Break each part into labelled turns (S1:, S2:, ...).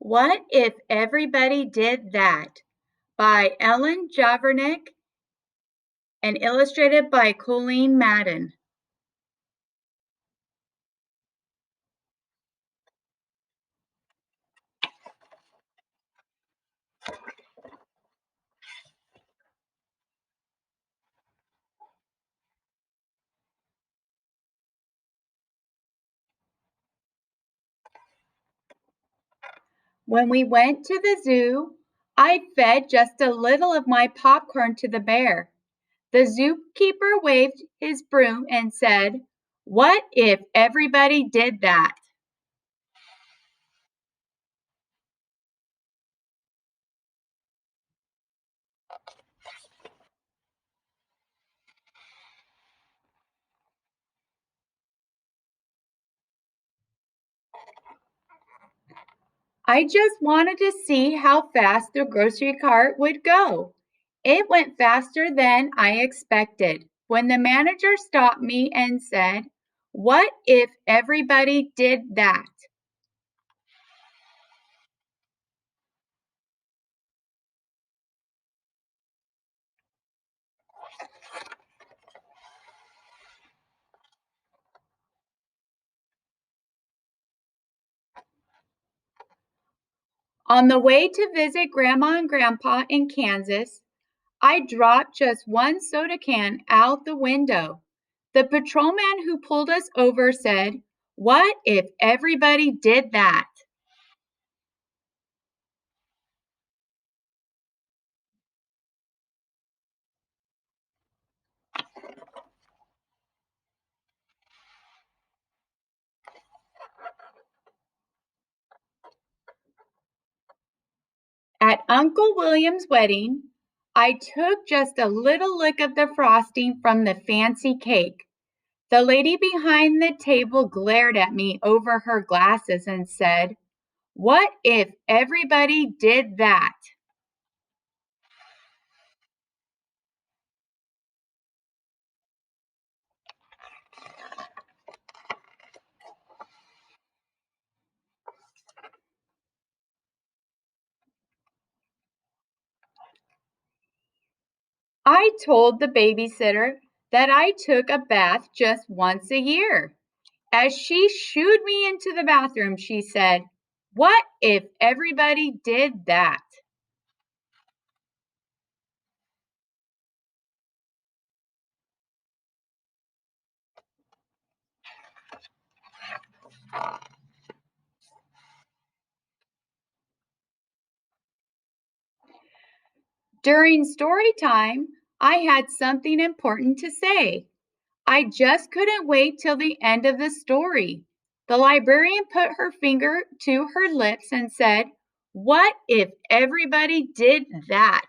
S1: What if everybody did that? By Ellen Javernick and illustrated by Colleen Madden. When we went to the zoo, I fed just a little of my popcorn to the bear. The zookeeper waved his broom and said, "What if everybody did that?" I just wanted to see how fast the grocery cart would go. It went faster than I expected. When the manager stopped me and said, "What if everybody did that?" On the way to visit Grandma and Grandpa in Kansas, I dropped just one soda can out the window. The patrolman who pulled us over said, "What if everybody did that?" At Uncle William's wedding, I took just a little lick of the frosting from the fancy cake. The lady behind the table glared at me over her glasses and said, "What if everybody did that?" I told the babysitter that I took a bath just once a year. As she shooed me into the bathroom, she said, "What if everybody did that?" During story time, I had something important to say. I just couldn't wait till the end of the story. The librarian put her finger to her lips and said, "What if everybody did that?"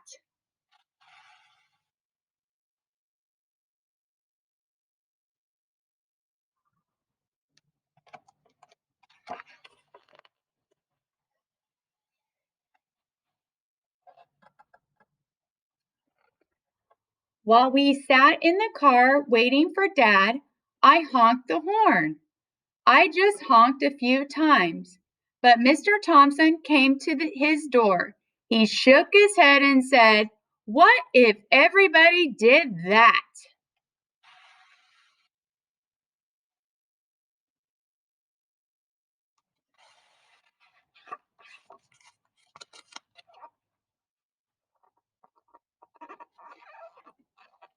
S1: While we sat in the car waiting for Dad, I honked the horn. I just honked a few times, but Mr. Thompson came to his door. He shook his head and said, "What if everybody did that?"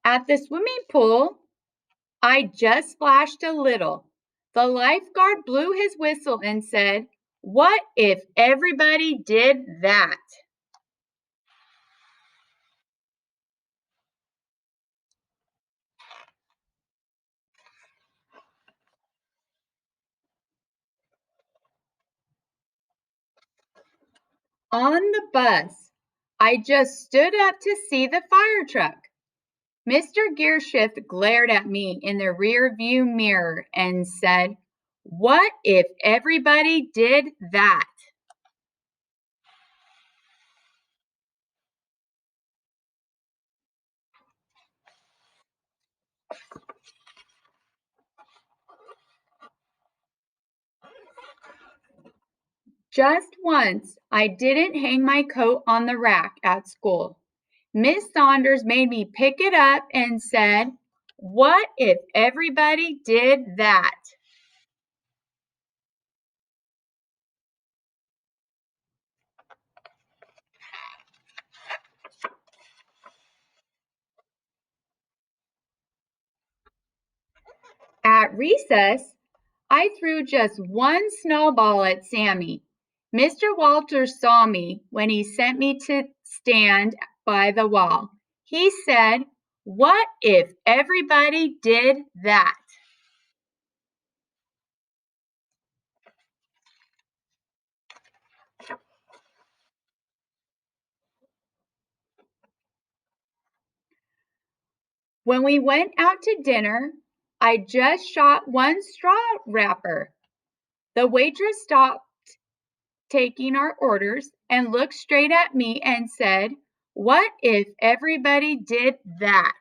S1: At the swimming pool, I just splashed a little. The lifeguard blew his whistle and said, "What if everybody did that?" On the bus, I just stood up to see the fire truck. Mr. Gearshift glared at me in the rear view mirror and said, "What if everybody did that?" Just once, I didn't hang my coat on the rack at school. Miss Saunders made me pick it up and said, "What if everybody did that?" At recess, I threw just one snowball at Sammy. Mr. Walters saw me when he sent me to stand by the wall. He said, "What if everybody did that?" When we went out to dinner, I just shot one straw wrapper. The waitress stopped taking our orders and looked straight at me and said, "What if everybody did that?"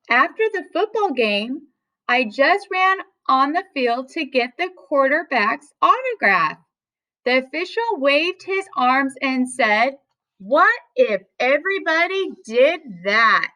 S1: After the football game, I just ran on the field to get the quarterback's autograph. The official waved his arms and said, "What if everybody did that?"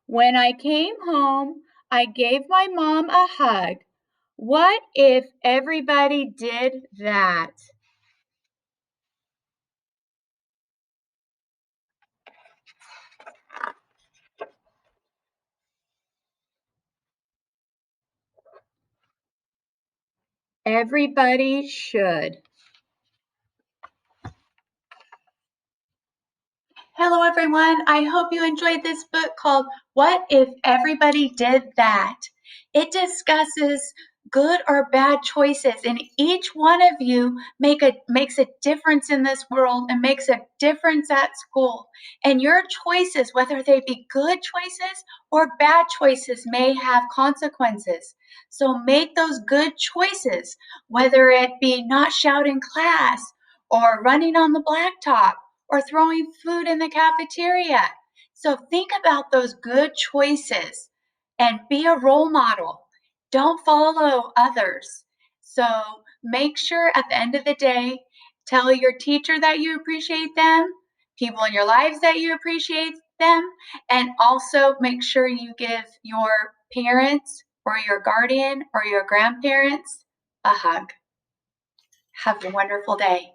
S1: When I came home, I gave my mom a hug. What if everybody did that? Everybody should. Hello, everyone. I hope you enjoyed this book called What If Everybody Did That? It discusses good or bad choices, and each one of you makes a difference in this world and makes a difference at school. And your choices, whether they be good choices or bad choices, may have consequences. So make those good choices, whether it be not shouting class or running on the blacktop or throwing food in the cafeteria. So think about those good choices and be a role model. Don't follow others. So make sure at the end of the day, tell your teacher that you appreciate them, people in your lives that you appreciate them, and also make sure you give your parents or your guardian or your grandparents a hug. Have a wonderful day.